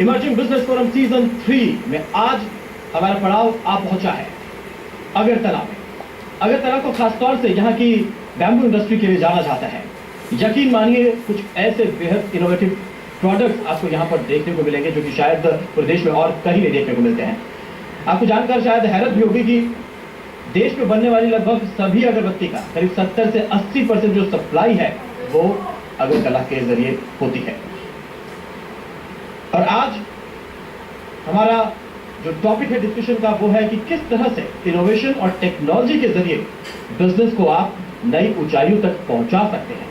Emerging business forum season 3 में आज हमारा पड़ाव आ पहुंचा है अगरतला में। अगरतला को खासतौर से यहाँ की बैम्बू इंडस्ट्री के लिए जाना जाता है। यकीन मानिए कुछ ऐसे बेहद इनोवेटिव प्रोडक्ट्स आपको यहाँ पर देखने को मिलेंगे जो कि शायद प्रदेश में और कहीं नहीं देखने को मिलते हैं। आपको जानकर शायद हैरत भी होगी कि देश में बनने वाली लगभग सभी अगरबत्ती का करीब 70 से 80% जो सप्लाई है वो अगरतला के जरिए होती है। और आज हमारा जो टॉपिक है डिस्कशन का वो है कि किस तरह से इनोवेशन और टेक्नोलॉजी के जरिए बिजनेस को आप नई ऊंचाइयों तक पहुंचा सकते हैं।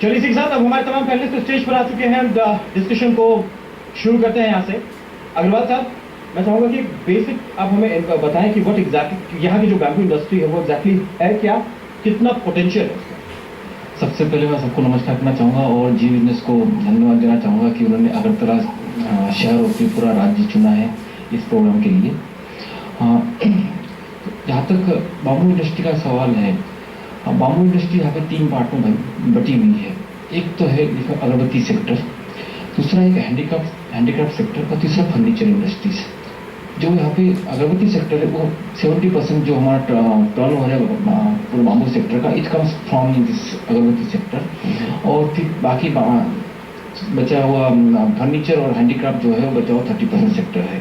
चलिए इसी के साथ अब हमारे तमाम पैनलिस्ट स्टेज पर आ चुके हैं। डिस्कशन को शुरू करते हैं यहाँ से। अग्रवाल साहब, मैं चाहूंगा कि बेसिक आप हमें बताएं कि व्हाट एग्जैक्टली यहाँ की जो बैम्बू इंडस्ट्री है वो एग्जैक्टली है क्या, कितना पोटेंशियल है उसका। सबसे पहले मैं सबको नमस्कार करना चाहूँगा और जी बिजनेस को धन्यवाद देना चाहूँगा कि उन्होंने अगरतला शहर और पूरा राज्य चुना है इस प्रोग्राम के लिए। जहाँ तक बाम्बू इंडस्ट्री का सवाल है, बाम्बू इंडस्ट्री यहाँ पे 3 पार्टों में बटी हुई है। एक तो है अगरबत्ती सेक्टर, दूसरा एक हैंडीक्राफ्ट सेक्टर और तीसरा फर्नीचर इंडस्ट्रीज। जो यहाँ पे अगरबत्ती सेक्टर है वो 70% जो हमारा टर्नओवर है पूरे बाम्बू सेक्टर का, इट कम्स फ्रॉम दिस अगरबत्ती सेक्टर। और फिर बाकी बचा हुआ फर्नीचर और हैंडीक्राफ्ट जो है वो बचा हुआ 30% सेक्टर है।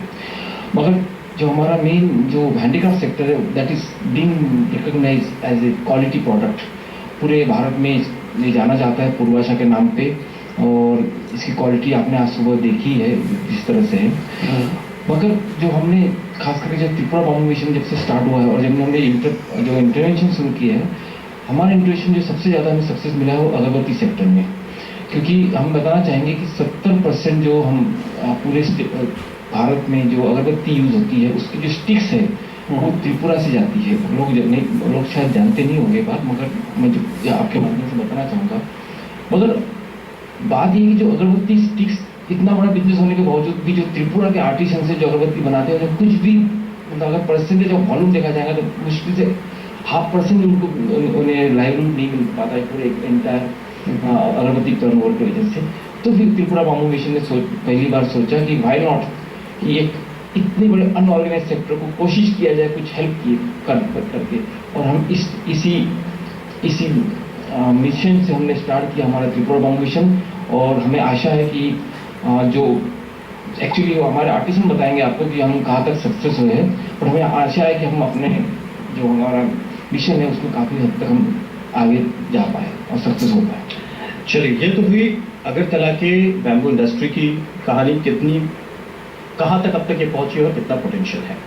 मगर जो हमारा मेन जो हैंडीक्राफ्ट सेक्टर है that is being recognised as a quality product, पूरे भारत में ये जाना जाता है पूर्वाशा के नाम पे। और इसकी क्वालिटी आपने आज सुबह देखी है जिस तरह से है। मगर जो हमने खास करके जब त्रिपुरा बाम्बू मिशन जब से स्टार्ट हुआ है और जब हमने जो इंटरवेंशन शुरू किया है, हमारा इंटरवेंशन जो सबसे ज़्यादा हमें सक्सेस मिला है वो अगरबत्ती सेक्टर में। क्योंकि हम बताना चाहेंगे कि 70% जो हम पूरे भारत में जो अगरबत्ती यूज होती है उसकी जो स्टिक्स है वो त्रिपुरा से जाती है। लोग शायद जानते नहीं होंगे बात, मगर मैं जो आपके माध्यम से बताना चाहूँगा। मगर बात ये कि जो अगरबत्ती स्टिक्स इतना बड़ा बिजनेस होने के बावजूद भी जो त्रिपुरा के आर्टिसन से जो अगरबत्ती बनाते हैं, जब कुछ भी मतलब अगर परसेंटेज ऑफ वॉल्यूम देखा जाएगा तो मुश्किल से 0.5% उन्हें लाइवलीहुड नहीं मिल पाता है पूरे एंटायर अगरबत्ती टर्नओवर की वजह से। तो फिर त्रिपुरा बाम्बू मिशन ने पहली बार सोचा कि व्हाई नॉट कि एक इतने बड़े अनऑर्गेनाइज सेक्टर को कोशिश किया जाए कुछ हेल्प करके। और हम इसी मिशन से हमने स्टार्ट किया हमारा त्रिपुरा बाम्बू मिशन। और हमें आशा है कि जो एक्चुअली हमारे आर्टिस्ट बताएंगे आपको कि हम कहाँ तक सक्सेस हुए हैं, और हमें आशा है कि हम अपने जो हमारा मिशन है उसमें काफ़ी हद तक हम आगे जा पाए और सक्सेस हो पाए। चलिए, ये तो हुई अगरतला के बैम्बू इंडस्ट्री की कहानी, कितनी कहाँ तक अब तक ये पहुंची और कितना पोटेंशियल है।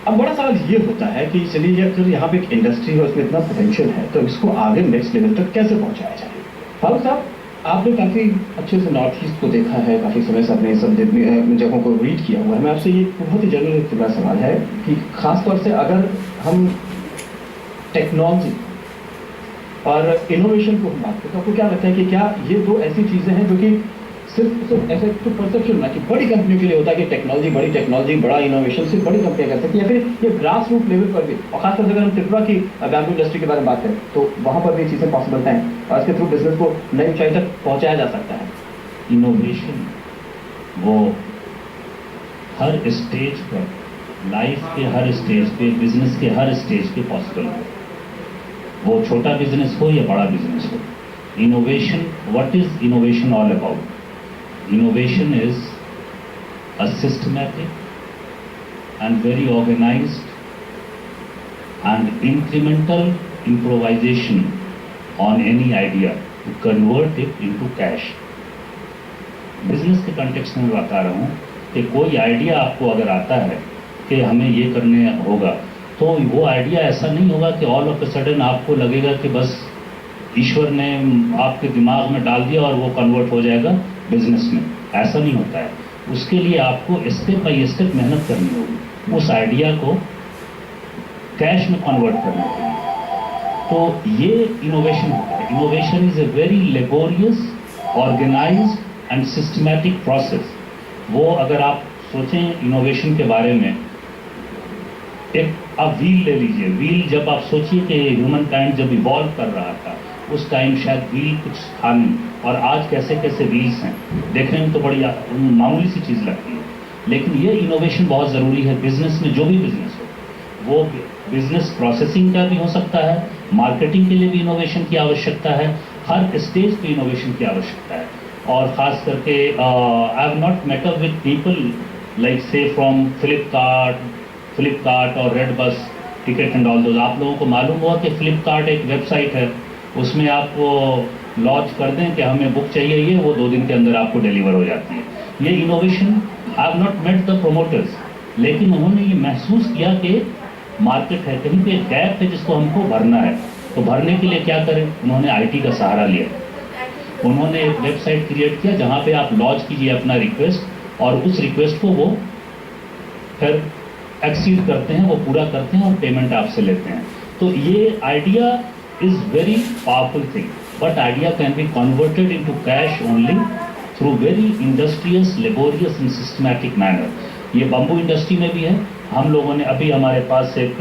अब बड़ा सवाल ये होता है कि चलिए अगर यहाँ पे एक इंडस्ट्री है उसमें इतना पोटेंशियल है तो इसको आगे नेक्स्ट लेवल तक कैसे पहुंचाया जाए। फारूक साहब, आपने काफ़ी अच्छे से नॉर्थ ईस्ट को देखा है, काफ़ी समय से अपने सब जगहों को रीड किया हुआ है। मैं आपसे ये बहुत ही जनरल सवाल है कि खासतौर से अगर हम टेक्नोलॉजी और इनोवेशन को हम बात करें तो आपको क्या लगता है कि क्या ये दो ऐसी चीज़ें हैं जो कि सिर्फ ऐसा तो परसेप्शन ना कि बड़ी कंपनियों के लिए होता है कि बड़ी टेक्नोलॉजी बड़ा इनोवेशन सिर्फ बड़ी कंपनियां कर सकती है, या फिर ये ग्रास रूट लेवल पर भी, और खासतौर से अगर हम त्रिपुरा की बैम्बू इंडस्ट्री के बारे में बात करें तो वहाँ पर भी चीज़ें पॉसिबल हैं और इसके थ्रू बिजनेस को नई ऊंचाई तक पहुँचाया जा सकता है। इनोवेशन वो हर स्टेज पर, लाइफ के हर स्टेज पे, बिजनेस के हर स्टेज पे पॉसिबल है, वो छोटा बिजनेस हो या बड़ा बिजनेस हो। Innovation, what is innovation all about? Innovation is a systematic and very organized and incremental improvisation on any idea to convert it into cash. Business के कंटेक्स्ट में बता रहा हूँ कि कोई आइडिया आपको अगर आता है कि हमें ये करने होगा, तो वो आइडिया ऐसा नहीं होगा कि ऑल ऑफ ए सडन आपको लगेगा कि बस ईश्वर ने आपके दिमाग में डाल दिया और वो कन्वर्ट हो जाएगा बिजनेस में। ऐसा नहीं होता है। उसके लिए आपको स्टेप बाय स्टेप मेहनत करनी होगी, उस आइडिया को कैश में कन्वर्ट करना होगा। तो ये इनोवेशन होता है। Innovation is a very laborious, organised and systematic process. वो अगर आप सोचें इनोवेशन के बारे में, एक आप व्हील ले लीजिए। व्हील जब आप सोचिए कि ह्यूमन काइंड जब इवॉल्व कर रहा था उस टाइम शायद व्हील कुछ था नहीं, और आज कैसे कैसे व्हील्स हैं, देखने में तो बड़ी मामूली सी चीज़ लगती है, लेकिन ये इनोवेशन बहुत ज़रूरी है बिजनेस में। जो भी बिजनेस हो, वो बिजनेस प्रोसेसिंग का भी हो सकता है, मार्केटिंग के लिए भी इनोवेशन की आवश्यकता है, हर स्टेज पे इनोवेशन की आवश्यकता है। और ख़ास करके I have not met up with people like say from Flipkart और red bus ticket and all those. आप लोगों को मालूम हुआ कि फ्लिपकार्ट एक वेबसाइट है, उसमें आप लॉन्च कर दें कि हमें बुक चाहिए, ये वो 2 दिन के अंदर आपको डिलीवर हो जाती है। ये innovation, I have not met the promoters, लेकिन उन्होंने ये महसूस किया कि मार्केट है, कहीं पे एक गैप है जिसको हमको भरना है। तो भरने के लिए क्या करें, उन्होंने आईटी का सहारा लिया। उन्होंने एक वेबसाइट क्रिएट किया जहाँ पे आप लॉन्च कीजिए अपना रिक्वेस्ट, और उस रिक्वेस्ट को वो फिर एक्सीड करते हैं, वो पूरा करते हैं और पेमेंट आपसे लेते हैं। तो ये idea is very powerful thing, but idea can be converted into cash only through very industrious, laborious and systematic manner. ये बम्बू इंडस्ट्री में भी है। हम लोगों ने अभी, हमारे पास एक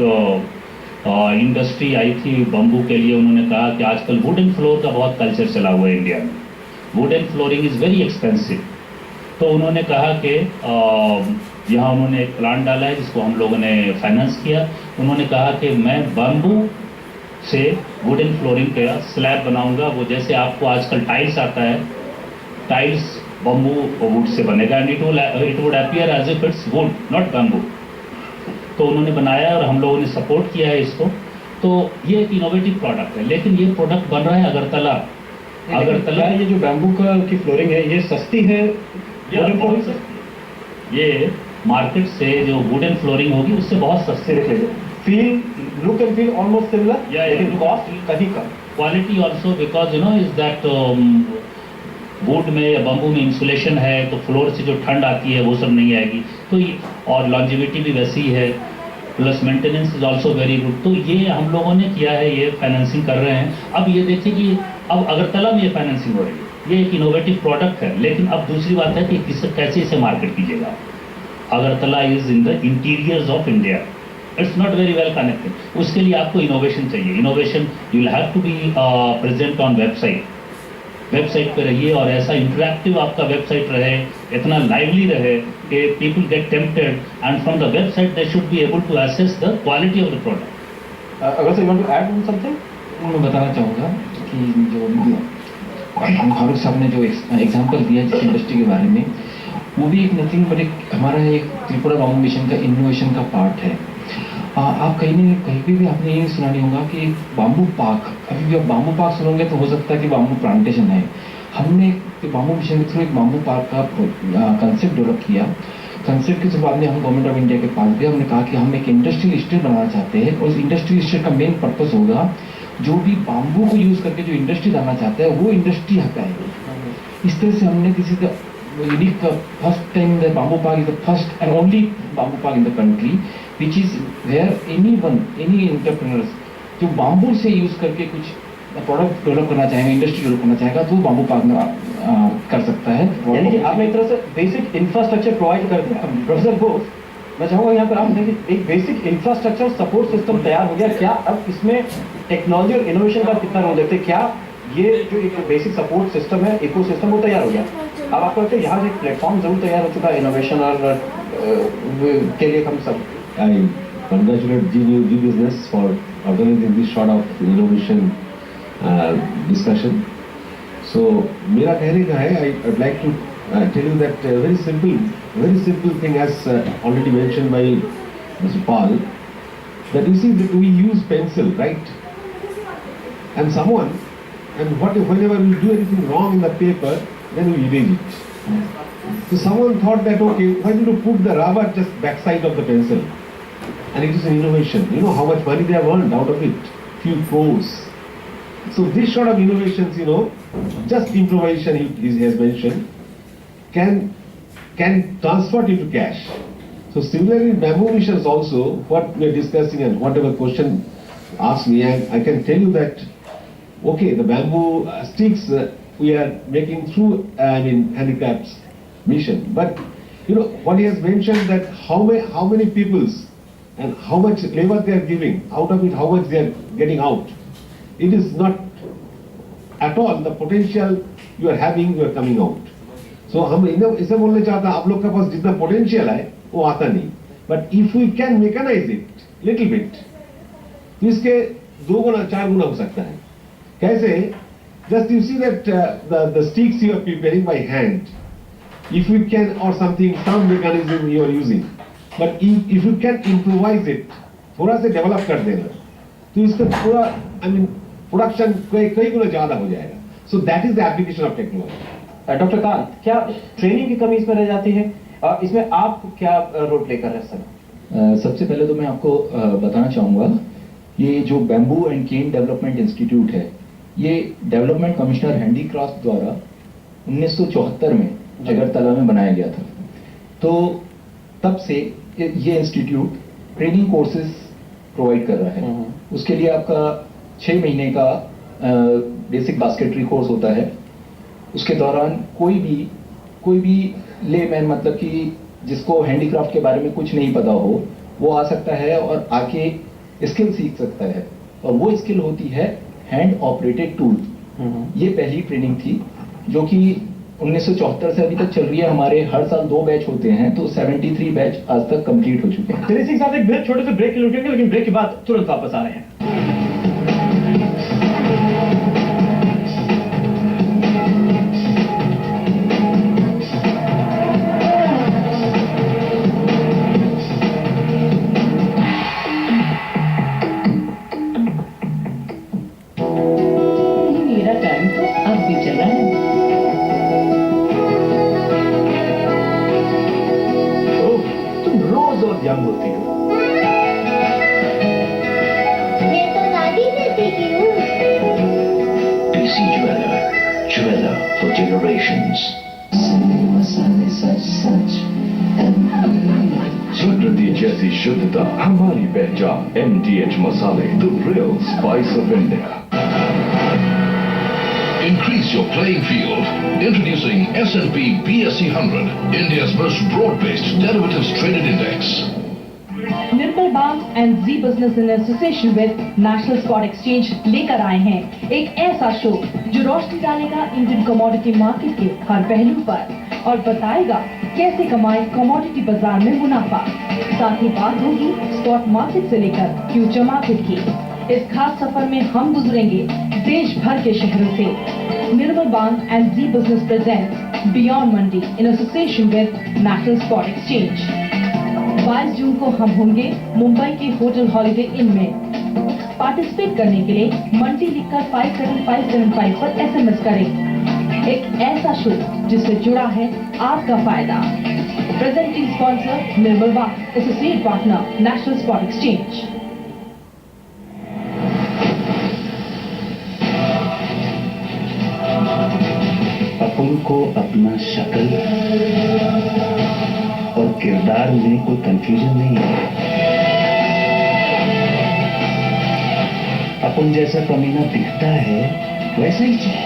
इंडस्ट्री आई थी बम्बू के लिए, उन्होंने कहा कि आजकल वुड एंड फ्लोर का बहुत कल्चर चला हुआ है इंडिया में, would and flooring is very expensive. तो उन्होंने कहा कि यहाँ उन्होंने एक प्लान डाला है जिसको हम लोगों ने फाइनेंस किया। उन्होंने कहा कि मैं बम्बू से वुड एंड फ्लोरिंग का स्लैब बनाऊंगा, वो जैसे आपको आजकल टाइल्स आता है, टाइल्स बम्बू वुड से बनेगा, and it would appear as if it's wood not bamboo. तो उन्होंने बनाया और हम लोगों ने सपोर्ट किया है इसको। तो ये एक इनोवेटिव प्रोडक्ट है, लेकिन ये प्रोडक्ट बन रहा है अगरतला। अगरतला ये जो बैम्बू की फ्लोरिंग है, ये सस्ती है? ये मार्केट से जो वुडन फ्लोरिंग होगी उससे बहुत सस्ते रहेगा। Feel, look and feel almost similar, लेकिन कॉस्ट कहीं कम। Quality also, because you know is that wood में या बम्बू में इंसुलेशन है, तो फ्लोर से जो ठंड आती है वो सब नहीं आएगी। तो और लॉन्जिविटी भी वैसी है, plus maintenance is also very good. तो ये हम लोगों ने किया है, ये फाइनेंसिंग कर रहे हैं। अब ये देखिए कि अब अगरतला में ये फाइनेंसिंग हो रही है, ये एक इनोवेटिव प्रोडक्ट है। लेकिन अब दूसरी बात है कि कैसे इसे मार्केट कीजिएगा। Agartala is in the interiors of India, it's not very well connected. उसके लिए आपको इनोवेशन चाहिए। Innovation you will have to be present on website पे रहिए, और ऐसा इंटरैक्टिव आपका वेबसाइट रहे, इतना लाइवली रहे कि people get tempted, and from the website they should be able to assess the quality of the product. अगर sir you want to add on something? मैं बताना चाहूँगा कि जो फारूक साहब ने जो एग्जांपल दिया जिस इंडस्ट्री के बारे में, वो भी एक नथिंग बट एक हमारा एक त्रिपुरा बाम्बू मिशन का इनोवेशन का पार्ट है। आप कहीं भी आपने ये सुना नहीं होगा कि बाम्बू पार्क, अभी भी आप बाम्बू पार्क सुनोगे तो हो सकता है कि बाम्बू प्लांटेशन है। हमने बाम्बू मिशन के थ्रू एक बाम्बू पार्क का कंसेप्ट डेवलप किया। कंसेप्ट के बाद में हम गवर्नमेंट ऑफ इंडिया के पास गए, हमने कहा कि हम एक इंडस्ट्रियल स्टेट बनाना चाहते हैं, और उस इंडस्ट्रियल स्टेट का मेन पर्पस होगा जो भी बाम्बू को यूज करके जो इंडस्ट्री डालना चाहता है वो इंडस्ट्री यहाँ पे आएगी। इस तरह से हमने किसी का unique first time the bamboo park is the first and only bamboo park in the country which is where any entrepreneurs जो बाम्बू से यूज करके कुछ प्रोडक्ट डेवलप करना चाहेंगे, इंडस्ट्री डेवलप करना चाहेगा, तो बाम्बू पार्क में कर सकता है। यानी कि आपने एक तरह से बेसिक इंफ्रास्ट्रक्चर प्रोवाइड कर दिया। प्रोफेसर घोष, मैं चाहूँगा यहाँ पर आप एक बेसिक इंफ्रास्ट्रक्चर सपोर्ट सिस्टम तैयार हो गया। क्या अब इसमें टेक्नोलॉजी और इनोवेशन का कितना रोल देखते? क्या ये जो एक बेसिक सपोर्ट सिस्टम है, इको सिस्टम, वो तैयार हो गया? अब आपको लगता है यहाँ से एक प्लेटफॉर्म जरूर तैयार हो चुका है इनोवेशन और के लिए? हम सब I congratulate G Business for organizing this sort of innovation discussion. So, मेरा कहने का है, I'd like to tell you that very simple thing as already mentioned by Mr. Paul, that you see that we use pencil, right? And whenever we do anything wrong in the paper, then we erase it. So someone thought that, okay, why don't you put the rubber just backside of the pencil? And it is an innovation. You know how much money they have earned out of it? Few crores. So this sort of innovations, just improvisation he has mentioned, can transfer into cash. So similarly, in bamboo missions also, what we are discussing and whatever question asked me, I can tell you that, okay, the bamboo sticks we are making through handicrafts mission. But what he has mentioned, that how many peoples and how much labor they are giving, out of it how much they are getting out. It is not at all the potential you are having, you are coming out. So हम इसे बोलने चाहता आप लोग के पास जितना potential है वो आता नहीं, but if we can mechanise it little bit तो इसके 2 गुना 4 गुना हो सकता है. कैसे? Just you see that the sticks you are preparing by hand, if you can or something, some mechanism you are using, but if you can improvise it, थोड़ा से develop कर देना तो इसका पूरा प्रोडक्शन कई गुना ज्यादा हो जाएगा. So that is the application of technology. Doctor Kant, क्या ट्रेनिंग की कमी इसमें रह जाती है? इसमें आप क्या रोल प्ले कर रहे हैं सर? सबसे पहले तो मैं आपको बताना चाहूँगा, ये जो bamboo and cane development institute है, ये डेवलपमेंट कमिश्नर हैंडीक्राफ्ट द्वारा 1974 में अगरतला में बनाया गया था. तो तब से ये इंस्टीट्यूट ट्रेनिंग कोर्सेज प्रोवाइड कर रहा है. उसके लिए आपका 6 महीने का बेसिक बास्केटरी कोर्स होता है. उसके दौरान कोई भी लेमैन, मतलब कि जिसको हैंडीक्राफ्ट के बारे में कुछ नहीं पता हो, वो आ सकता है और आके स्किल सीख सकता है. और वो स्किल होती है हैंड ऑपरेटेड टूल. ये पहली ट्रेनिंग थी जो कि 1974 से अभी तक चल रही है. हमारे हर साल 2 बैच होते हैं, तो 73 बैच आज तक कंप्लीट हो चुके हैं. चलिए सिंह साहब, एक छोटे से ब्रेक के लिए रुकेंगे, लेकिन ब्रेक के बाद तुरंत वापस आ रहे हैं. मेरा टाइम तो अब भी चला है. तुम रोज और यंग होती हो. मैं तो दादी से सीखी हूँ. PC Jeweler for generations. प्रकृति जैसी शुद्धता हमारी पहचान. MTH मसाले, the real spice of India. Increase your playing field. Introducing S&P BSE 100, India's most broad-based derivatives traded index. Nirmal Bang and Zee Business in association with National Spot Exchange लेकर आए हैं एक ऐसा शो जो रोशनी डालेगा इंडियन कमोडिटी मार्केट के हर पहलू पर और बताएगा कैसे कमाए कमोडिटी बाजार में मुनाफा. साथ ही बात होगी स्पॉट मार्केट से लेकर फ्यूचर मार्केट की. इस खास सफर में हम गुजरेंगे देश भर के शहरों से. Nirmal Bang and Zee Business presents beyond mandi in association with National Spot Exchange. 22 जून को हम होंगे मुंबई के होटल हॉलिडे इन में. पार्टिसिपेट करने के लिए मंडी लिखकर 57575 पर SMS करें. एक ऐसा शो जिससे जुड़ा है आपका फायदा. Presenting sponsor Nirmal Bang, associate partner National Spot Exchange. अपन को अपना शक्ल और किरदार में कोई कंफ्यूजन नहीं है. अपन जैसा कमीना दिखता है वैसा ही चाहिए.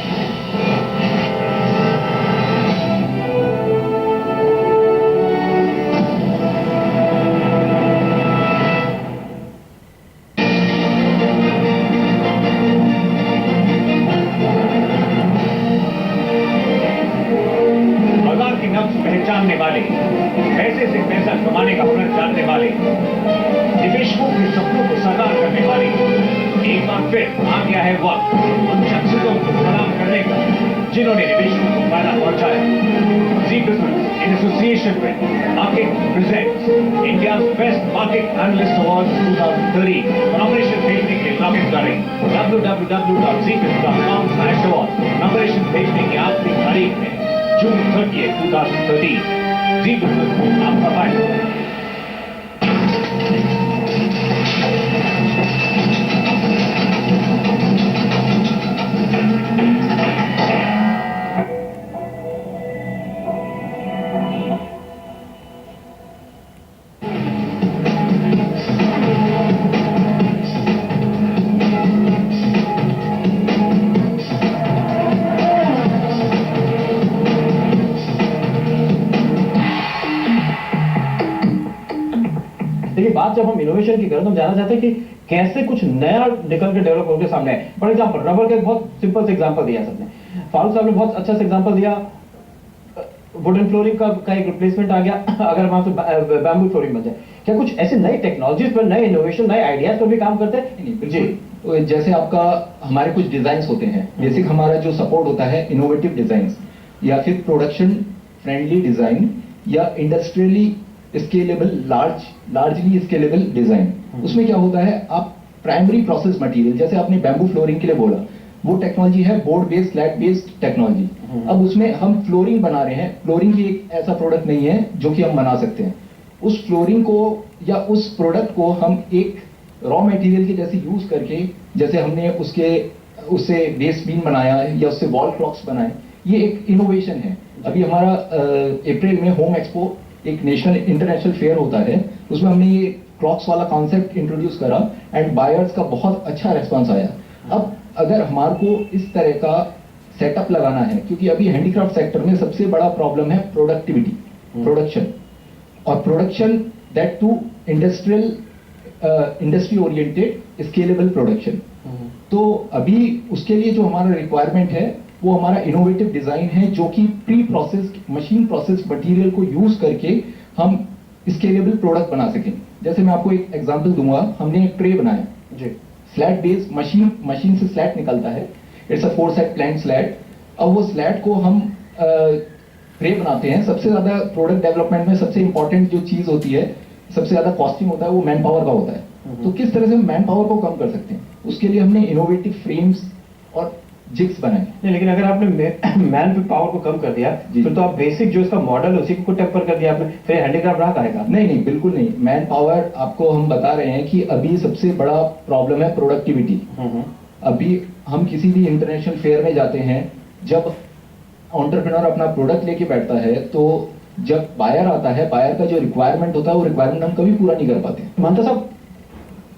बाजार की नब्ज पहचानने वाले, पैसे से पैसा कमाने का हुनर जानने वाले, निवेशकों के सपनों को साकार करने वाले, एक बार फिर आ गया है वक्त उन शख्सियतों को सलाम करने का जिन्होंने निवेशकों को फायदा पहुंचाया. Zee Business in association with market presents India's best market analyst award 2013. Nomination भेजने के लिए लॉगिन करें www.zbusiness.com/award. नॉमिनेशन भेजने की आखिरी तारीख है जून 30, 2013. जी बिजनेस को आपका फायदा. देखिए, बात जब हम इनोवेशन की करें तो हम जानना चाहते हैं कि कैसे कुछ नया निकल के डेवलप होकर सामने आए। फॉर एग्जाम्पल रबर का एक बहुत सिंपल से एग्जाम्पल दिया सबने, फारूक साहब ने बहुत अच्छा सा एग्जाम्पल दिया, वुडन फ्लोरिंग का एक रिप्लेसमेंट आ गया, अगर वहां से बैम्बू फ्लोरिंग बन जाए। क्या कुछ ऐसे नई टेक्नोलॉजीज पर, नए इनोवेशन, नए आइडियाज पर भी काम करते हैं? जी, तो जैसे आपका हमारे कुछ डिजाइन होते हैं, बेसिक हमारा जो सपोर्ट होता है इनोवेटिव डिजाइन या फिर प्रोडक्शन फ्रेंडली डिजाइन या industrially scalable largely scalable design. उसमें क्या होता है, आप प्राइमरी प्रोसेस मटेरियल, जैसे आपने बैम्बू फ्लोरिंग के लिए बोला, वो टेक्नोलॉजी है board based flat based technology. अब उसमें हम फ्लोरिंग बना रहे हैं, फ्लोरिंग भी एक ऐसा प्रोडक्ट नहीं है जो कि हम बना सकते हैं। उस फ्लोरिंग को या उस प्रोडक्ट को हम एक रॉ मटेरियल के जैसे यूज करके, जैसे हमने उससे बेस बीम बनाया या उससे वॉल क्लॉक्स बनाए, ये एक इनोवेशन है। अभी हमारा अप्रैल में होम एक्सपो एक नेशनल इंटरनेशनल फेयर होता है, उसमें हमने ये क्लॉक्स वाला कॉन्सेप्ट इंट्रोड्यूस करा एंड बायर्स का बहुत अच्छा रेस्पॉन्स आया। अब अगर हमारे को इस तरह का सेटअप लगाना है, क्योंकि अभी हैंडीक्राफ्ट सेक्टर में सबसे बड़ा प्रॉब्लम है प्रोडक्टिविटी, प्रोडक्शन, और production that too industry oriented scalable production. तो अभी उसके लिए जो हमारा रिक्वायरमेंट है वो हमारा इनोवेटिव डिजाइन है, जो कि pre processed machine process material को यूज करके हम स्केलेबल प्रोडक्ट बना सकें। जैसे मैं आपको एक एग्जांपल दूंगा, हमने एक ट्रे बनाया जी, स्लैट बेस्ड मशीन से स्लैट निकलता है, it's a 4 set plank slat. अब वो स्लैट को हम ट्रे बनाते हैं। सबसे ज्यादा प्रोडक्ट डेवलपमेंट में सबसे इंपॉर्टेंट जो चीज होती है, सबसे ज्यादा कॉस्टिंग होता है, वो मैन पावर का होता है। तो किस तरह से हम मैन पावर को कम कर सकते हैं, उसके लिए हमने इनोवेटिव फ्रेम्स और जिग्स बनाए। नहीं, लेकिन अगर आपने मैन पावर को कम कर दिया फिर तो आप बेसिक जो इसका मॉडल है उसी को टेम्पर कर दिया आपने, फिर हैंडीक्राफ्ट रहा कहेगा? नहीं, बिल्कुल नहीं। मैन पावर आपको हम बता रहे हैं कि अभी सबसे बड़ा प्रॉब्लम है प्रोडक्टिविटी। अभी हम किसी भी इंटरनेशनल फेयर में जाते हैं, जब एंटरप्रेन्योर अपना प्रोडक्ट लेके बैठता है, तो जब बायर आता है, बायर का जो रिक्वायरमेंट होता है वो रिक्वायरमेंट हम कभी पूरा नहीं कर पाते। मानता साहब,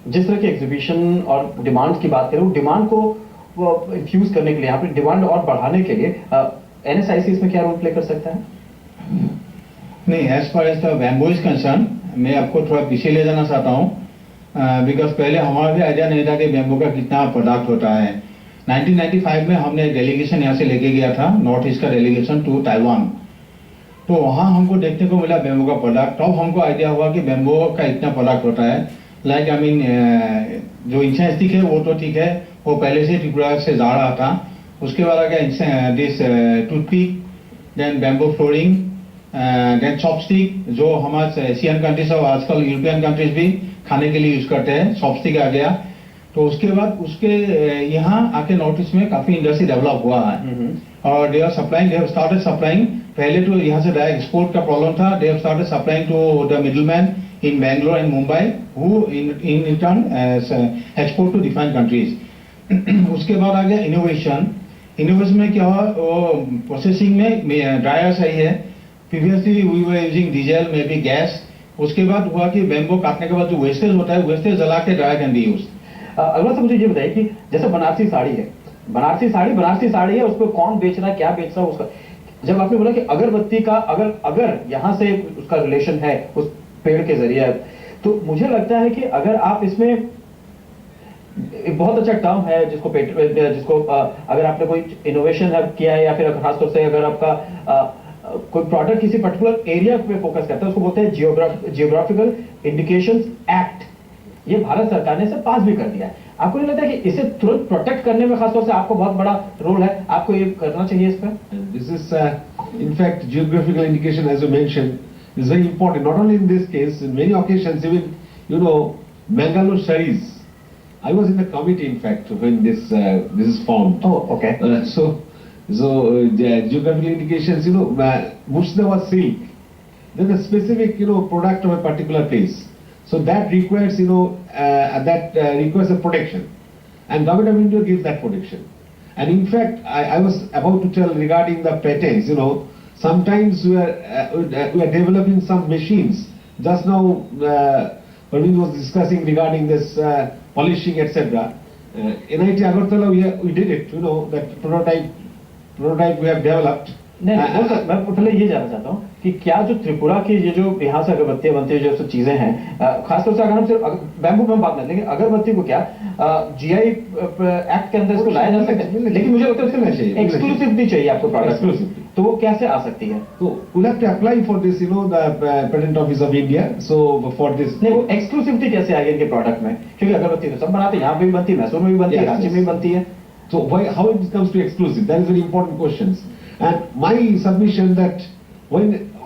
जिस तरह के एग्जीबिशन और डिमांड की बात करें, डिमांड को इन्फ्यूज करने के लिए, यहाँ पे डिमांड और बढ़ाने के लिए एनएसआईसी इसमें क्या रोल प्ले कर सकता है? नहीं, as far as the bamboo is concern, मैं आपको थोड़ा पीछे ले जाना चाहता हूँ, बिकॉज पहले हमारा भी आइडिया नहीं था कि बैम्बू का कितना प्रोडक्ट होता है। 1995 में हमने डेलीगेशन यहाँ से लेके गया था, नॉर्थ ईस्ट का डेलीगेशन टू ताइवान, तो वहाँ हमको देखने को मिला बैम्बू का प्रोडक्ट। तब हमको आइडिया हुआ कि बैम्बू का इतना प्रोडक्ट होता है। लाइक आई मीन जो इंसेंस स्टिक है वो तो ठीक है, वो पहले से त्रिपुरा से जा रहा था। उसके बाद आ गया this toothpick, then bamboo flooring, then chopstick, जो हमारे एशियन कंट्रीज और आजकल यूरोपियन कंट्रीज भी खाने के लिए यूज करते हैं, चॉपस्टिक आ गया। तो उसके बाद उसके यहाँ आके नॉर्थ ईस्ट में काफी इंडस्ट्री डेवलप हुआ है और दे हैव स्टार्टेड सप्लाइंग। पहले तो यहाँ से डायरेक्ट एक्सपोर्ट का प्रॉब्लम था, they have started supplying to the middleman in Bangalore and Mumbai, who in turn export to different countries. उसके बाद आ गया इनोवेशन। इनोवेशन में क्या हुआ, प्रोसेसिंग में ड्रायर सही है। Previously we were using diesel, maybe gas. उसके बाद हुआ कि बैम्बू काटने के बाद जो वेस्टेज होता है, वेस्टेज जला के ड्रायर कैन बी यूज। अगला से मुझे ये बताइए कि जैसे बनारसी साड़ी है, बनारसी साड़ी है, उसको कौन बेच रहा है, क्या बेच रहा है उसका। जब आपने बोला कि अगरबत्ती का अगर यहाँ से उसका रिलेशन है उस पेड़ के जरिए, तो मुझे लगता है कि अगर आप इसमें एक बहुत अच्छा टर्म है जिसको अगर आपने कोई इनोवेशन किया है या फिर खासतौर से अगर आपका कोई प्रोडक्ट किसी पर्टिकुलर एरिया पे फोकस करता है, उसको बोलते हैं जियोग्राफिकल इंडिकेशंस एक्ट। ये भारत सरकार ने इसे पास भी कर दिया है। आपको नहीं लगता कि इसे तुरंत प्रोटेक्ट करने में खासतौर से आपको बहुत बड़ा रोल है, आपको ये करना चाहिए इस पर? This is in fact geographical indication as you mention is very important, not only in this case, in many occasions, even Bangalore studies. I was in the committee, in fact, when this is formed. Oh, okay. So the geographical indications, Mushnava silk, then a specific product of a particular place. So that requires requires a protection, and Government of India gives that protection. And in fact, I was about to tell regarding the patents, sometimes we are developing some machines. Just now, Praveen was discussing regarding this polishing, etc. NIT Agartala, we did it. That prototype we have developed नहीं, मैं पहले ये जानना चाहता हूँ कि क्या जो त्रिपुरा की ये जो यहाँ से अगरबत्तियां बनती है, जो सब चीजें हैं, खासतौर से अगर हम सिर्फ बैम्बू में बात नहीं, लेकिन अगरबत्ती को क्या जीआई एक्ट के अंदर इसको लाया जा सकता है, लेकिन मुझे लगता है उसमें एक्सक्लूसिविटी चाहिए आपको प्रोडक्ट, तो वो कैसे आ सकती है? So we'll have to apply for this, the Patent Office of India. So for this, नहीं, वो एक्सक्लूसिविटी कैसे आएगी इनके प्रोडक्ट में? क्योंकि अगरबत्ती तो सब बनाते हैं, यहाँ पे भी बनती है, मैसूर में भी बनती है, रांची में भी बनती है. So how it comes to exclusive? That is very important questions. And my submission that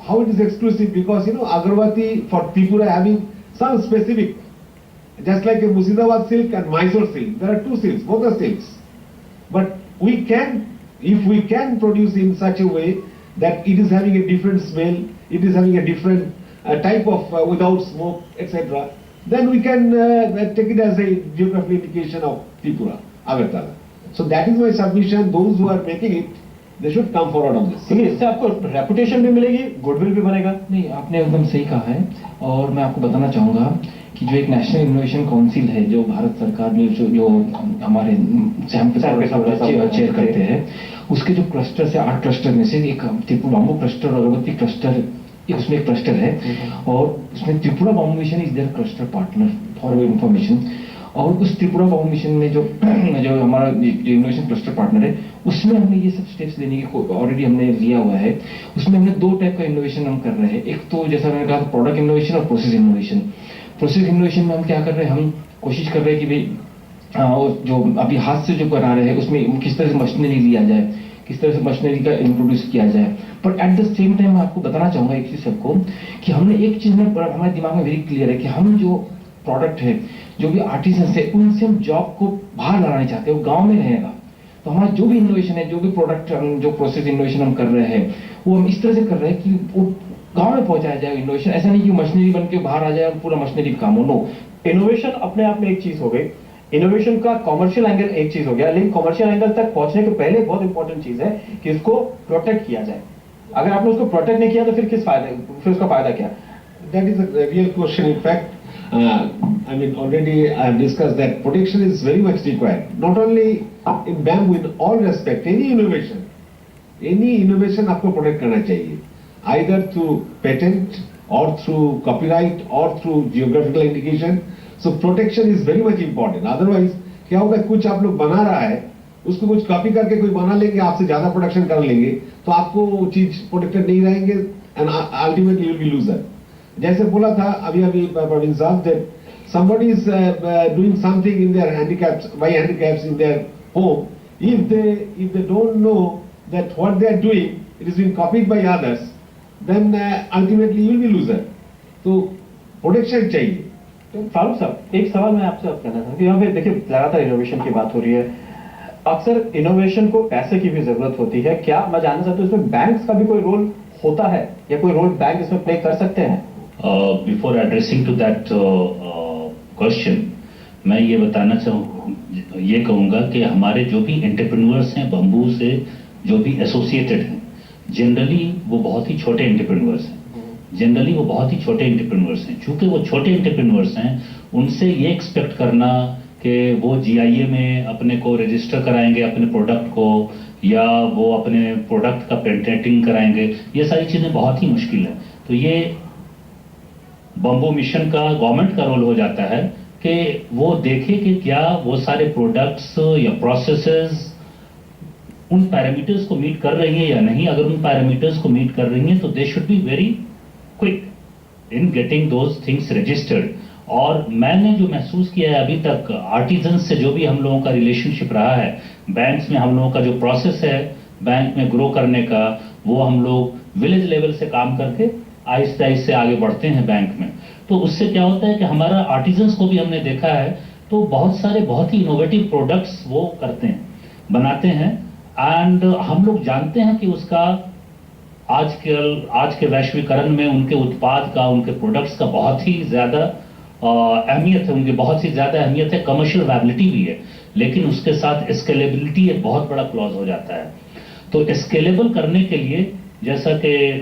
how it is exclusive, because Agarbatti for Tripura having some specific, just like a Murshidabad silk and Mysore silk, there are two silks, both are silks. But we can, if we can produce in such a way that it is having a different smell, it is having a different type of without smoke, etc., then we can take it as a geographical indication of Tripura, Agartala. So that is my submission. Those who are making it, they should come forward on this. क्योंकि इससे आपको reputation भी मिलेगी, goodwill भी बनेगा. नहीं, आपने एकदम सही कहा है. और मैं आपको बताना चाहूंगा कि जो एक नेशनल इनोवेशन काउंसिल है, जो भारत सरकार में जो हमारे चेयर करते हैं, उसके जो क्लस्टर है, 8 क्लस्टर में से एक त्रिपुरा बाम्बू क्लस्टर और अगरबत्ती क्लस्टर, उसमें एक क्लस्टर है, और उसमें Tripura bamboo mission is their cluster partner for your information. और उस त्रिपुरा बाम्बू मिशन में जो हमारा इनोवेशन क्लस्टर पार्टनर है, उसमें हमने ये सब स्टेप्स लेने की ऑलरेडी हमने लिया हुआ है. उसमें हमने 2 टाइप का इनोवेशन हम कर रहे हैं. एक तो जैसा मैंने कहा, प्रोडक्ट इनोवेशन और प्रोसेस इनोवेशन. प्रोसेस इनोवेशन में हम क्या कर रहे हैं, हम कोशिश कर रहे हैं कि भाई जो अभी हाथ से जो बना रहे हैं उसमें किस तरह से मशीनरी लिया जाए, किस तरह से मशीनरी का इंट्रोड्यूस किया जाए. पर एट द सेम टाइम मैं आपको बताना चाहूंगा एक चीज सबको, कि हमने एक चीज में हमारे दिमाग में वेरी क्लियर है कि हम जो प्रोडक्ट है, जो भी आर्टिजन है, उनसे हम जॉब को बाहर लगाना चाहते हैं, वो गांव में रहेगा. तो हमारा जो भी इनोवेशन है, जो भी प्रोडक्ट जो प्रोसेस इनोवेशन हम कर रहे हैं, वो हम इस तरह से कर रहे हैं कि वो गांव में पहुंचाया जाए इनोवेशन. ऐसा नहीं कि मशीनरी बन के बाहर आ जाए और पूरा मशीनरी काम हो. नो, इनोवेशन अपने आप में एक चीज हो गई, इनोवेशन का कॉमर्शियल एंगल एक चीज हो गया, लेकिन कॉमर्शियल एंगल तक पहुंचने के पहले बहुत इंपॉर्टेंट चीज है कि उसको प्रोटेक्ट किया जाए. अगर आपने उसको प्रोटेक्ट नहीं किया तो फिर फिर उसका फायदा क्या? That is a real question. In fact, already I have discussed that protection is very much required. Not only in bamboo, in all respect, any innovation आपको protect करना चाहिए, either through patent or through copyright or through geographical indication. So protection is very much important. Otherwise, क्या होगा, कुछ आप लोग बना रहा है, उसको कुछ कॉपी करके कोई बना लेंगे, आपसे ज्यादा प्रोडक्शन कर लेंगे, तो आपको वो चीज प्रोटेक्टेड नहीं रहेंगे, and ultimately will be loser. जैसे बोला था अभी प्रवीण साहब, that somebody is doing something in their handicaps in their home. If they don't know that what they are doing, it is being copied by others, then ultimately you will be loser. तो protection चाहिए. फारूक साहब, एक सवाल मैं आपसे कहना था कि यहाँ पे देखिए लगातार इनोवेशन की बात हो रही है. अक्सर इनोवेशन को पैसे की भी जरूरत होती है. क्या मैं जानना चाहता हूँ इसमें बैंक्स का भी कोई रोल होता है, या कोई रोल बैंक इसमें प्ले कर सकते हैं? Before addressing to that question, मैं ये बताना ये कहूँगा कि हमारे जो भी एंटरप्रेन्योर्स हैं बम्बू से, जो भी एसोसिएटेड हैं, जनरली वो बहुत ही छोटे एंटरप्रेन्योर्स हैं. चूंकि वो छोटे एंटरप्रेन्योर्स हैं, उनसे ये एक्सपेक्ट करना कि वो जीआईए में अपने को रजिस्टर कराएंगे अपने प्रोडक्ट को, या वो अपने प्रोडक्ट का पेटेंटिंग कराएंगे, ये सारी चीजें बहुत ही मुश्किल है. तो ये बम्बू मिशन का, गवर्नमेंट का रोल हो जाता है कि वो देखे कि क्या वो सारे प्रोडक्ट्स या प्रोसेसेस उन पैरामीटर्स को मीट कर रही है या नहीं. अगर उन पैरामीटर्स को मीट कर रही हैं तो दे should be very quick in getting those things registered. और मैंने जो महसूस किया है अभी तक आर्टिजन से, जो भी हम लोगों का रिलेशनशिप रहा है, बैंक्स में हम लोगों का जो प्रोसेस है बैंक में ग्रो करने का, वो हम लोग विलेज लेवल से काम करके आहिस्ते आहिस्ते आगे बढ़ते हैं बैंक में. तो उससे क्या होता है कि हमारा आर्टिजन्स को भी हमने देखा है, तो बहुत सारे बहुत ही इनोवेटिव प्रोडक्ट्स वो करते हैं, बनाते हैं. एंड हम लोग जानते हैं कि उसका आज के वैश्वीकरण में उनके उत्पाद का, उनके प्रोडक्ट्स का बहुत ही ज्यादा अहमियत है, उनकी बहुत ही ज्यादा अहमियत है. कमर्शियल वैलिडिटी भी है, लेकिन उसके साथ स्केलेबिलिटी एक बहुत बड़ा क्लॉज हो जाता है. तो स्केलेबल करने के लिए, जैसा कि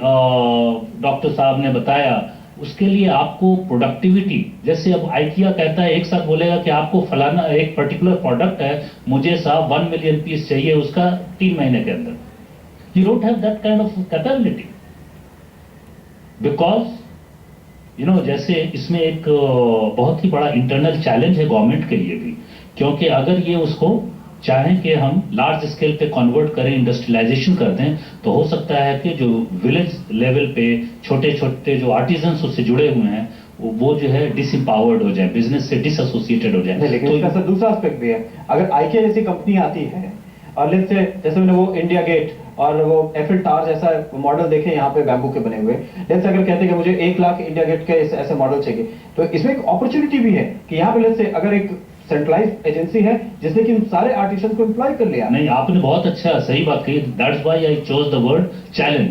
डॉक्टर साहब ने बताया, उसके लिए आपको प्रोडक्टिविटी, जैसे अब आइकिया कहता है, एक साथ बोलेगा कि आपको फलाना एक पर्टिकुलर प्रोडक्ट है, मुझे साहब 1 मिलियन पीस चाहिए उसका 3 महीने के अंदर. You don't have that kind of capability. Because जैसे इसमें एक बहुत ही बड़ा इंटरनल चैलेंज है गवर्नमेंट के लिए भी, क्योंकि अगर ये उसको चाहें कि हम लार्ज स्केल पे कन्वर्ट करें, इंडस्ट्रियलाइजेशन कर दें, तो हो सकता है कि जो विलेज लेवल पे छोटे छोटे जो आर्टिजन्स उससे जुड़े हुए हैं वो जो है डिसएम्पावर्ड हो जाए, बिजनेस से डिसएसोसिएटेड हो जाए। लेकिन तो इसका दूसरा एस्पेक्ट भी है। अगर आईकिया जैसी कंपनी आती है और लेट्स से जैसे मैंने वो इंडिया गेट और वो एफिल टावर जैसा मॉडल देखे यहाँ पे बैम्बू के बने हुए, लेट्स अगर कहते हैं कि मुझे 1 लाख इंडिया गेट के ऐसे मॉडल चाहिए, तो इसमें एक अपॉर्चुनिटी भी है कि यहाँ पे लेट्स से अगर एक सेंट्रलाइज्ड एजेंसी है जिसने कि सारे आर्टिसन को एम्प्लॉय कर लिया। नहीं, आपने बहुत अच्छा सही बात कही। That's why I chose the word challenge.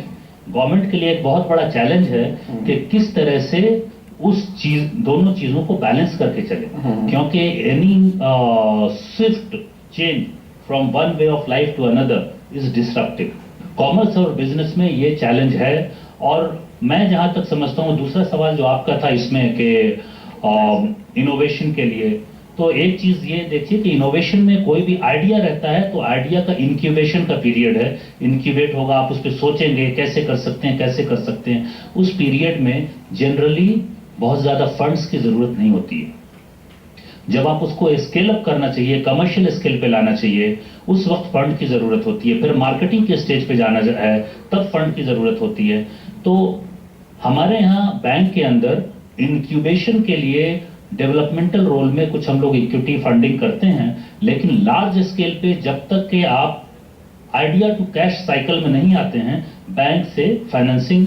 Government के लिए एक बहुत बड़ा चैलेंज है कि किस तरह से उस दोनों चीजों को बैलेंस करके चले, क्योंकि any swift change from one way of life to another is destructive. Commerce और बिजनेस में ये चैलेंज है। और मैं जहां तक समझता हूं, दूसरा सवाल जो आपका था इसमें कि इनोवेशन के लिए, तो एक चीज ये देखिए कि इनोवेशन में कोई भी आइडिया रहता है तो आइडिया का इंक्यूबेशन का पीरियड है। इंक्यूबेट होगा, आप उस पर सोचेंगे कैसे कर सकते हैं, कैसे कर सकते हैं। उस पीरियड में जनरली बहुत ज्यादा फंड्स की जरूरत नहीं होती है। जब आप उसको स्केल अप करना चाहिए, कमर्शियल स्केल पे लाना चाहिए, उस वक्त फंड की जरूरत होती है। फिर मार्केटिंग के स्टेज पे जाना है, तब फंड की जरूरत होती है। तो हमारे यहाँ बैंक के अंदर इंक्यूबेशन के लिए डेवलपमेंटल रोल में कुछ हम लोग इक्विटी फंडिंग करते हैं, लेकिन लार्ज स्केल पे जब तक कि आप आइडिया टू कैश साइकिल में नहीं आते हैं, बैंक से फाइनेंसिंग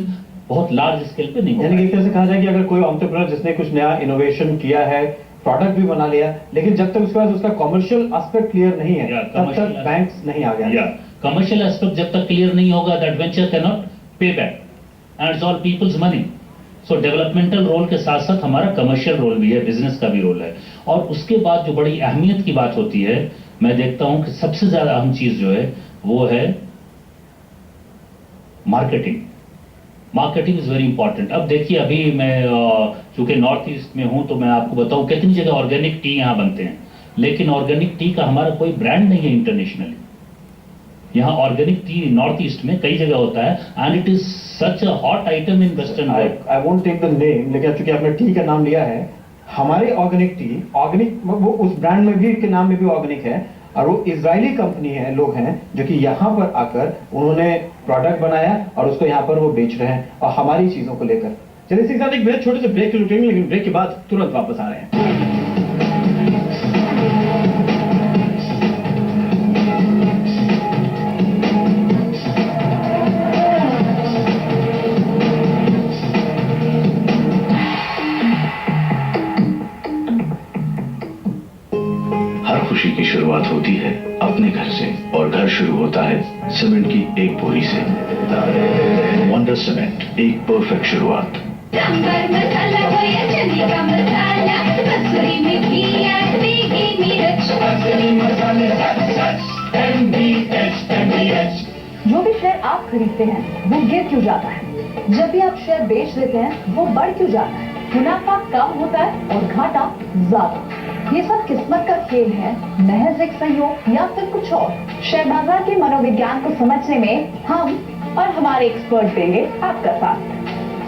बहुत लार्ज स्केल पे नहीं होती। यानी कि एक तरह से कहा जाए कि अगर कोई एंटरप्रेन्योर जिसने कुछ नया इनोवेशन किया है, प्रोडक्ट भी बना लिया, लेकिन जब तक उसके पास उसका कमर्शियल एस्पेक्ट क्लियर नहीं है, तब तक बैंक्स नहीं आ गया। कमर्शियल एस्पेक्ट जब तक क्लियर नहीं होगा, that venture can not pay back and it's all people's money. So developmental role के साथ साथ हमारा कमर्शियल रोल भी है, बिजनेस का भी रोल है। और उसके बाद जो बड़ी अहमियत की बात होती है, मैं देखता हूं कि सबसे ज्यादा अहम चीज जो है वो है marketing. Marketing is very important. अब देखिए, अभी मैं चूंकि नॉर्थ ईस्ट में हूं तो मैं आपको बताऊं कितनी जगह ऑर्गेनिक टी यहां बनते हैं, लेकिन ऑर्गेनिक टी का हमारा कोई ब्रांड नहीं है इंटरनेशनली। यहाँ ऑर्गेनिक टी नॉर्थ ईस्ट में कई जगह होता है and it is such a hot item in western world. I won't take the name, लेकिन चूंकि आपने टी का नाम लिया है, हमारी ऑर्गेनिक टी, ऑर्गेनिक वो उस ब्रांड में भी के नाम में भी ऑर्गेनिक है, और वो इजरायली कंपनी है, लोग हैं जो कि यहाँ पर आकर उन्होंने प्रोडक्ट बनाया और उसको यहाँ पर वो बेच रहे हैं, और हमारी चीजों को लेकर। चलिए इसके साथ एक बेहद छोटे से ब्रेक लुटेंगे, लेकिन ब्रेक के बाद तुरंत वापस आ रहे हैं। खुशी की शुरुआत होती है अपने घर से, और घर शुरू होता है सीमेंट की एक बोरी से। वंडर सीमेंट, एक परफेक्ट शुरुआत। जो भी शेयर आप खरीदते हैं वो गिर क्यों जाता है? जब भी आप शेयर बेच देते हैं वो बढ़ क्यों जाता है? मुनाफा कम होता है और घाटा ज्यादा। ये सब किस्मत का खेल है, महज एक संयोग या फिर कुछ और? शेयर बाजार के मनोविज्ञान को समझने में हम और हमारे एक्सपर्ट देंगे आपका साथ।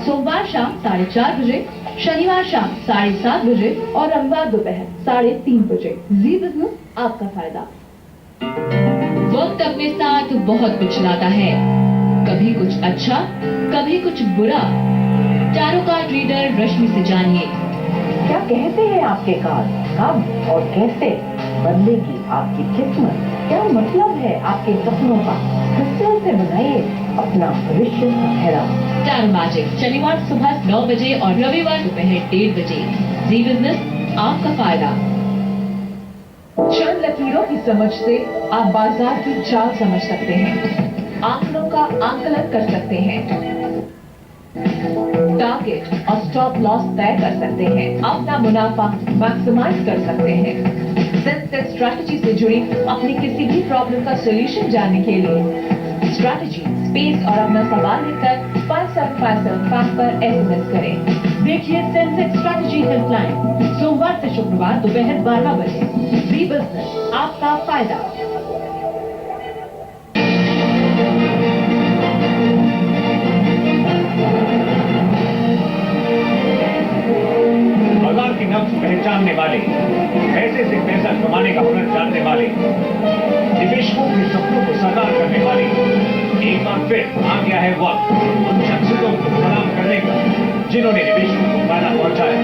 सोमवार शाम 4:30 बजे, शनिवार शाम 7:30 बजे और रविवार दोपहर 3:30 बजे। जी बिजनेस, आपका फायदा। वक्त अपने साथ बहुत कुछ लाता है, कभी कुछ अच्छा, कभी कुछ बुरा। टैरो कार्ड रीडर रश्मि से जानिए क्या कहते हैं आपके कार्ड, कब और कैसे बदलेगी आपकी किस्मत, क्या मतलब है आपके सपनों का। क्रिस्टल से बनाइए अपना भविष्य सुनहरा। टैरो मैजिक, शनिवार सुबह 9 बजे और रविवार दोपहर 1:30 बजे। जी बिजनेस, आपका फायदा। चंद लकीरों की समझ से आप बाजार की चाल समझ सकते हैं, आंकड़ों का आंकलन कर सकते हैं, टारगेट और स्टॉप लॉस तय कर सकते हैं, अपना मुनाफा मैक्सिमाइज कर सकते हैं। सेंसेक्स स्ट्रैटेजी से जुड़ी अपनी किसी भी प्रॉब्लम का सॉल्यूशन जानने के लिए स्ट्रैटेजी स्पेस और अपना सवाल लिखकर 5757 पर SMS करें। देखिए सेंसेक्स स्ट्रैटेजी हेल्पलाइन, सोमवार से शुक्रवार दोपहर 12 बजे। बी बिजनेस, आपका फायदा। बार फिर आ गया है वक्त उन शख्सियतों को सलाम करने का जिन्होंने निवेशकों को फायदा पहुंचाया।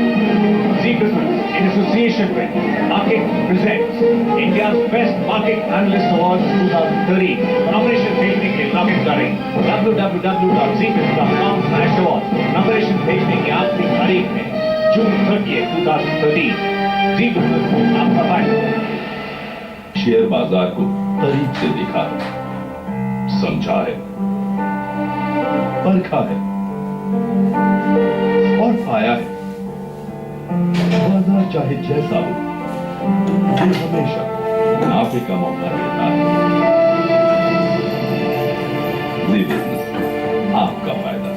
Zee Business in association with market presents India's best market analyst award 2013। Nomination भेजने के लिए लॉग इन करें www.zbusiness.com/award। नॉमिनेशन भेजने की आखिरी तारीख है जून 30, 2013। जी बिजनेस को आपका फायदा। शेयर बाजार को करीब से देखा है, समझा है, परखा है और पाया है। बाजार चाहे जैसा हो, ये हमेशा मुनाफे का मौका देता है। जी बिजनेस, आपका फायदा।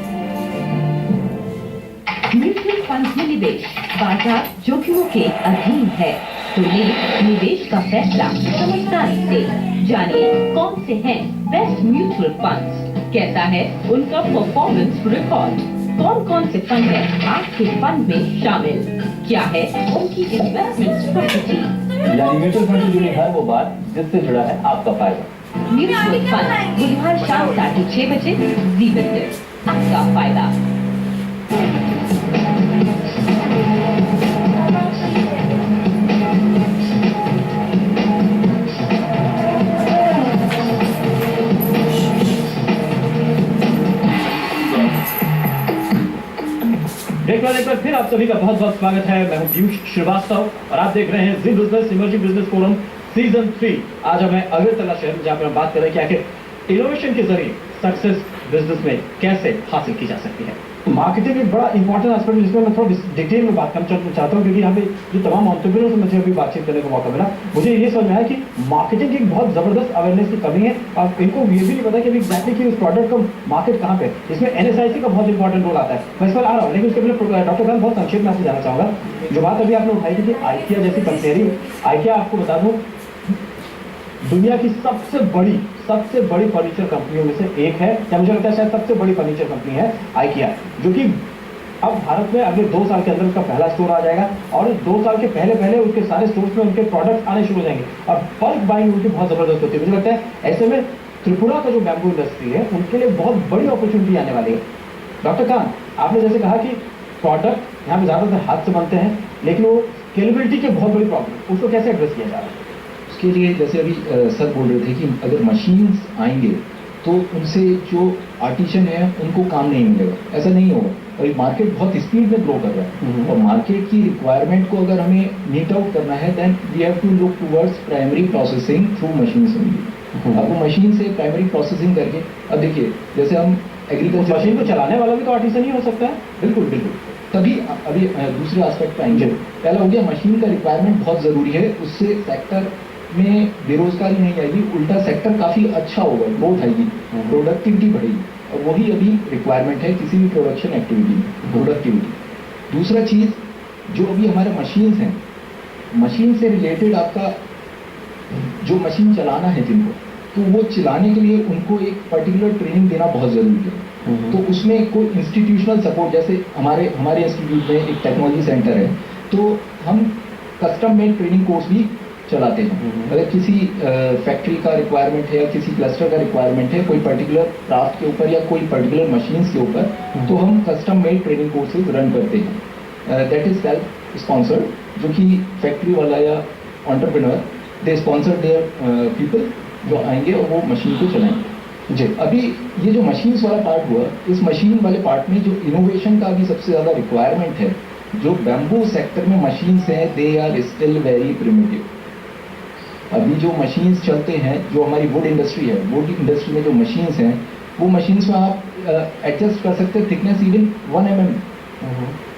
म्यूचुअल फंड में निवेश बाजार जोखिमों के अधीन है, तो ले निवेश का फैसला समझदारी से। जानिए कौन से हैं बेस्ट म्यूचुअल फंड्स, कैसा है उनका परफॉर्मेंस रिकॉर्ड, कौन कौन से फंड है आपके फंड में शामिल, क्या है उनकी इन्वेस्टमेंट स्ट्रेटजी। यानी म्यूचुअल फंड से जुड़ी हर वो बात जिससे जुड़ा है आपका फायदा। म्यूचुअल फंड बुधवार शाम 6:30 बजे जी बिजनेस, आपका फायदा। एक बार फिर आप सभी का बहुत बहुत स्वागत है। मैं हूं पीयूष श्रीवास्तव और आप देख रहे हैं Zee Business emerging business forum season 3। आज हमें अगरतला शहर में जहां पर हम बात कर रहे हैं कि आखिर इनोवेशन के जरिए सक्सेस बिजनेस में कैसे हासिल की जा सकती है। मार्केटिंग एक बड़ा इंपॉर्टेंट एस्पेक्ट जिसमें मैं थोड़ा डिटेल में बात करना चाहता हूँ, क्योंकि यहाँ पे जो तमाम एंटरप्रेन्योर्स से मुझे अभी बातचीत करने का मौका मिला, मुझे ये समझ में आया कि मार्केटिंग की एक बहुत जबरदस्त अवेयरनेस की कमी है और इनको ये भी नहीं पता कि एग्जैक्टली कि उस प्रोडक्ट का मार्केट कहाँ पे। इसमें NSIC का बहुत इंपॉर्टेंट रोल आता है। मैं इस पर आ रहा हूँ, लेकिन उसके पहले डॉक्टर खान बहुत संक्षेप में आपसे जानना चाहूंगा, जो बात अभी आपने उठाई थी कि आइकिया जैसी कंपनी। आइकिया आपको बता दूं दुनिया की सबसे बड़ी फर्नीचर कंपनियों में से एक है, या मुझे लगता है शायद सबसे बड़ी फर्नीचर कंपनी है आइकिया, जो कि अब भारत में अगले 2 साल के अंदर उसका पहला स्टोर आ जाएगा और 2 साल के पहले उसके सारे स्टोर्स में उनके प्रोडक्ट्स आने शुरू हो जाएंगे और बल्क बाइंग उनकी बहुत जबरदस्त होती है। मुझे लगता है ऐसे में त्रिपुरा का जो बैम्बू इंडस्ट्री है उनके लिए बहुत बड़ी अपॉर्चुनिटी आने वाली है। डॉक्टर खान, आपने जैसे कहा कि प्रोडक्ट यहाँ पे ज्यादातर हाथ से बनते हैं, लेकिन वो स्केलेबिलिटी की बहुत बड़ी प्रॉब्लम, उसको कैसे एड्रेस किया जा रहा है? उसके लिए जैसे अभी सर बोल रहे थे कि अगर मशीन्स आएंगे तो उनसे जो आर्टिशन है उनको काम नहीं मिलेगा, ऐसा नहीं होगा। और ये मार्केट बहुत स्पीड में ग्रो कर रहा है और मार्केट की रिक्वायरमेंट को अगर हमें मीट आउट करना है then we have to look towards primary processing through machines only. अब वो मशीन से प्राइमरी प्रोसेसिंग करके, अब देखिए जैसे हम एग्रीकल्चर मशीन को चलाने वाला भी तो आर्टिसन ही हो सकता है। बिल्कुल। तभी अभी दूसरे एस्पेक्ट पे आएंगे। पहला हो गया मशीन का रिक्वायरमेंट बहुत जरूरी है, उससे सेक्टर में बेरोजगारी नहीं आएगी, उल्टा सेक्टर काफी अच्छा होगा, ग्रोथ आएगी, प्रोडक्टिविटी बढ़ेगी और वही अभी रिक्वायरमेंट है किसी भी प्रोडक्शन एक्टिविटी में, प्रोडक्टिविटी। दूसरा चीज जो अभी हमारे मशीन्स हैं, मशीन से रिलेटेड आपका जो मशीन चलाना है जिनको, तो वो चलाने के लिए उनको एक पर्टिकुलर ट्रेनिंग देना बहुत जरूरी है। तो उसमें कोई इंस्टीट्यूशनल सपोर्ट, जैसे हमारे इंस्टीट्यूट में एक टेक्नोलॉजी सेंटर है, तो हम कस्टम मेड ट्रेनिंग कोर्स भी चलाते हैं। अगर किसी फैक्ट्री का रिक्वायरमेंट है या किसी क्लस्टर का रिक्वायरमेंट है कोई पर्टिकुलर क्राफ्ट के ऊपर या कोई पर्टिकुलर मशीन्स के ऊपर, तो हम custom made training courses run करते हैं। दैट इज सेल्फ स्पॉन्सर्ड, जो कि फैक्ट्री वाला या entrepreneur they sponsor their people जो आएंगे और वो मशीन को चलाएंगे। जी, अभी ये जो मशीन्स वाला पार्ट हुआ, इस मशीन वाले पार्ट में जो इनोवेशन का भी सबसे ज्यादा रिक्वायरमेंट है, जो बैम्बू सेक्टर में मशीन्स हैं they are still very primitive. अभी जो मशीन्स चलते हैं, जो हमारी वुड इंडस्ट्री है, वुड इंडस्ट्री में जो मशीन्स हैं, वो मशीन्स में आप एडजस्ट कर सकते हैं थिकनेस इवन 1 mm,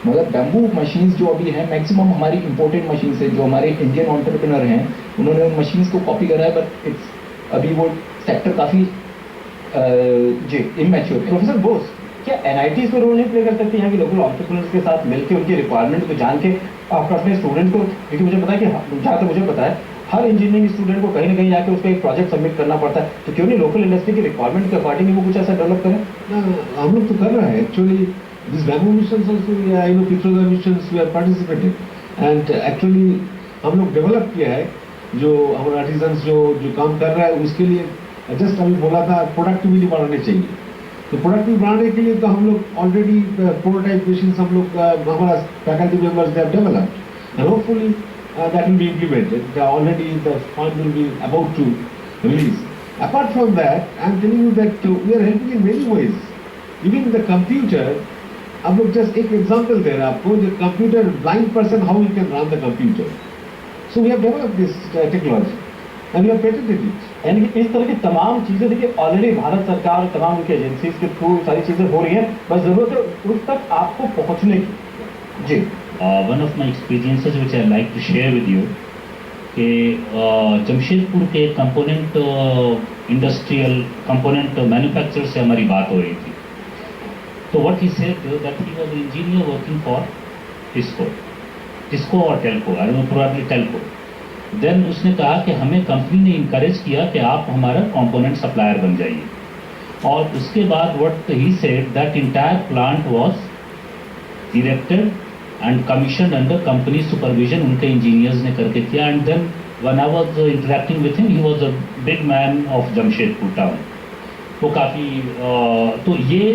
मगर बैम्बू मशीन्स जो अभी हैं मैक्सिमम हमारी इंपोर्टेड मशीन्स है, जो हमारे इंडियन एंटरप्रेन्योर हैं उन्होंने उन मशीन्स को कॉपी करा है, बट इट्स अभी वो सेक्टर काफी इमैच्योर है। प्रोफेसर बोस, क्या NIT इसमें रोल नहीं प्ले कर सकती यहाँ की लोकल एंटरप्रेन्योर्स के साथ मिलकर उनकी रिक्वायरमेंट को जान के आप अपने स्टूडेंट को, क्योंकि मुझे पता है कि जहाँ तक मुझे पता है हर इंजीनियरिंग स्टूडेंट को कहीं ना कहीं जाके उसका एक प्रोजेक्ट सबमिट करना पड़ता है, तो क्यों नहीं लोकल इंडस्ट्री की रिक्वायरमेंट के अकॉर्डिंग वो कुछ ऐसा डेवलप करें? हम लोग तो कर रहे हैं actually. This bamboo missions also, I know Pitroda missions we are participating and actually हम लोग डेवलप किया है जो हमारे आर्टिजन्स जो काम कर रहा है उसके लिए जस्ट अभी बोला था प्रोडक्टिविटी बढ़ाने चाहिए, तो प्रोडक्टिविटी बढ़ाने के लिए तो हम लोग ऑलरेडी प्रोटोटाइप मशीन्स हम लोग हमारा faculty members they have developed and hopefully that will be implemented. Already the fund will be about to release. Apart from that, I am telling you that we are helping in many ways. Even the computer, अब लोग just एक example दे रहे हैं आपको, जो computer blind person how he can run the computer. So we have developed this technology and we have patented it. यानी कि इस तरह की तमाम चीजें देखिए ऑलरेडी भारत सरकार और तमाम उनकी एजेंसीज के थ्रू सारी चीजें हो रही हैं, बस जरूरत है उस तक आपको पहुंचने की। जी, one of my experiences which I like to share with you कि जमशेदपुर के कंपोनेंट इंडस्ट्रियल कंपोनेंट मैन्युफैक्चरर से हमारी बात हो रही थी। तो what he said that he was engineer working for TISCO और TELCO, I know probably TELCO. Then उसने कहा कि हमें कंपनी ने इनकरेज किया कि आप हमारा कंपोनेंट सप्लायर बन जाइए, और उसके बाद what he said that entire plant was erected and commissioned under company supervision, उनके इंजीनियर्स ने करके किया। And then when I was interacting with him, he was a big man of Jamshedpur town. तो काफ़ी तो ये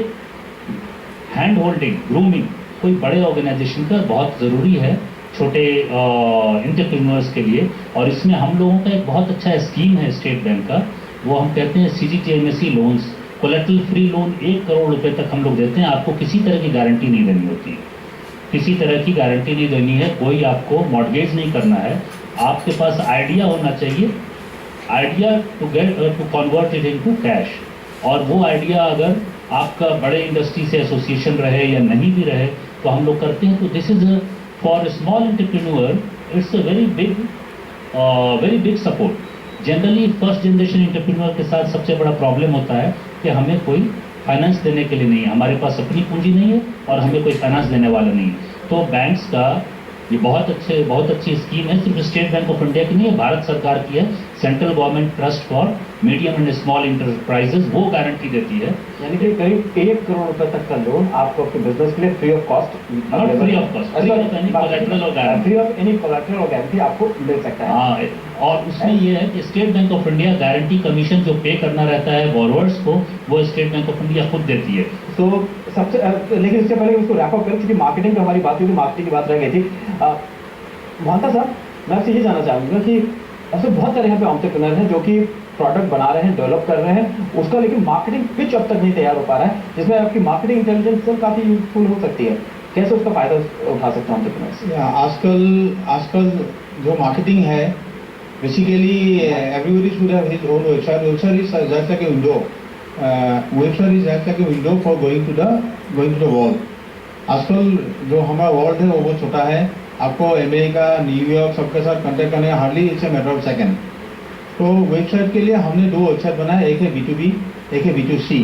हैंड होल्डिंग ग्रूमिंग कोई बड़े ऑर्गेनाइजेशन का बहुत ज़रूरी है छोटे एंटरप्रेन्योर्स के लिए, और इसमें हम लोगों का एक बहुत अच्छा स्कीम है स्टेट बैंक का, वो हम कहते हैं CGTMSE loans, collateral free loan 1 crore रुपए तक हम लोग देते हैं। आपको किसी तरह की गारंटी नहीं देनी होती है, किसी तरह की गारंटी नहीं देनी है, कोई आपको मॉर्गेज नहीं करना है, आपके पास आइडिया होना चाहिए, idea to convert it into cash. और वो आइडिया अगर आपका बड़े इंडस्ट्री से एसोसिएशन रहे या नहीं भी रहे तो हम लोग करते हैं। तो this is for small entrepreneur it's a very big support. Generally first generation entrepreneur के साथ सबसे बड़ा प्रॉब्लम होता है कि हमें कोई फाइनेंस देने के लिए नहीं है, हमारे पास अपनी पूंजी नहीं है और हमें कोई फाइनेंस देने वाला नहीं है। तो बैंक्स का ये बहुत अच्छी स्कीम है, सिर्फ स्टेट बैंक ऑफ इंडिया की नहीं है, भारत सरकार की है, central government trust for medium and small enterprises, वो गारंटी देती है। यानी कि करीब 1 करोड़ रुपए तक का लोन आपको अपने बिजनेस के लिए free of cost, not free of cost, free of any collateral और guarantee, free of any collateral और गारंटी आपको मिल सकता है। हाँ, और उसमें ये है कि state bank of India guarantee commission जो पे करना रहता है बोरोवर्स को, वो स्टेट बैंक ऑफ इंडिया खुद देती है। तो सबसे लेकिन इससे पहले उसको रैप अप करें, क्योंकि मार्केटिंग पे हमारी बात हुई थी, मार्केटिंग की बात रह गई थी। मोहंता साहब, मैं आपसे ये जानना चाहूँगा कि ऐसे बहुत सारे यहाँ पे एंटरप्रेन्योर हैं जो कि प्रोडक्ट बना रहे हैं, डेवलप कर रहे हैं, उसका लेकिन मार्केटिंग पिच अब तक नहीं तैयार हो पा रहा है, जिसमें आपकी मार्केटिंग इंटेलिजेंस सब काफ़ी यूजफुल हो सकती है। कैसे उसका फायदा उठा सकते हैं एंटरप्रेन्योर्स? आजकल जो मार्केटिंग है, basically everybody should have his own website. Website is just like a window, website is just like a window for going to the world. आजकल जो हमारा वर्ल्ड है वो बहुत छोटा है, आपको अमेरिका, न्यूयॉर्क सबके साथ कॉन्टेक्ट करने hardly it's a matter of second. तो वेबसाइट के लिए हमने 2 वेबसाइट बनाए, एक है B2B, एक है B2C,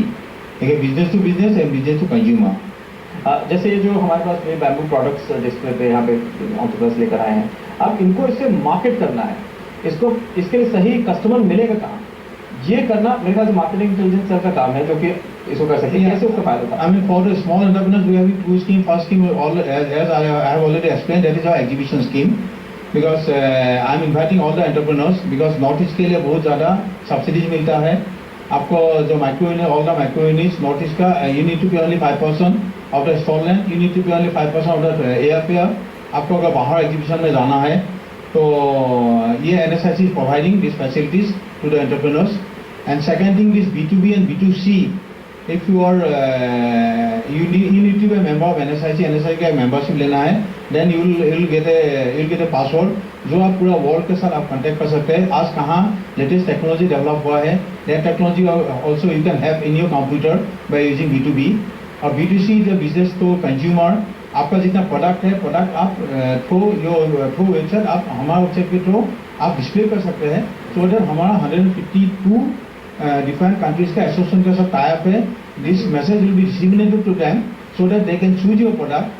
एक है business to business and business to consumer. जैसे ये जो हमारे पास बैम्बू प्रोडक्ट्स डिस्प्ले पे यहाँ पे एंटरप्रेन्योर्स लेकर आए हैं, अब इनको इससे मार्केट करना है, इसके लिए सही कस्टमर मिलेगा कहाँ, ये करना मेरे ख्याल से मार्केटिंग इंटेलिजेंस सर का काम है, जो कि इसको कर सकते हैं। कैसे उसका फायदा होता है? I mean, for the small entrepreneurs, we have 2 schemes. First scheme, as I have already explained, that is our exhibition scheme. Because I am inviting all the entrepreneurs, because North East के लिए बहुत ज़्यादा subsidies मिलता है। आपको जो micro all the micro units north east का, you need to pay only 5% of the stall rent, you need to pay only 5% of the airfare। आपको अगर बाहर एग्जीबिशन में जाना है तो ये NSIC is providing these facilities to the entrepreneurs। And second thing is B2B and B2C। If you are you need to be a member of NSIC का membership लेना है, then you'll get a password जो आप पूरा world के साथ आप contact कर सकते हैं। आज कहाँ लेटेस्ट टेक्नोलॉजी डेवलप हुआ है, that technology also you can have in your computer by using B2B। और B2C जो बिजनेस टू कंज्यूमर, आपका जितना प्रोडक्ट है, प्रोडक्ट आप थ्रू वेबसाइट, आप हमारे वेबसाइट के थ्रू आप डिस्प्ले कर सकते हैं। सो दैट हमारा 152 different countries का एसोसिएशन के साथ टाई अप है। This message will be disseminated to them so that they can choose your product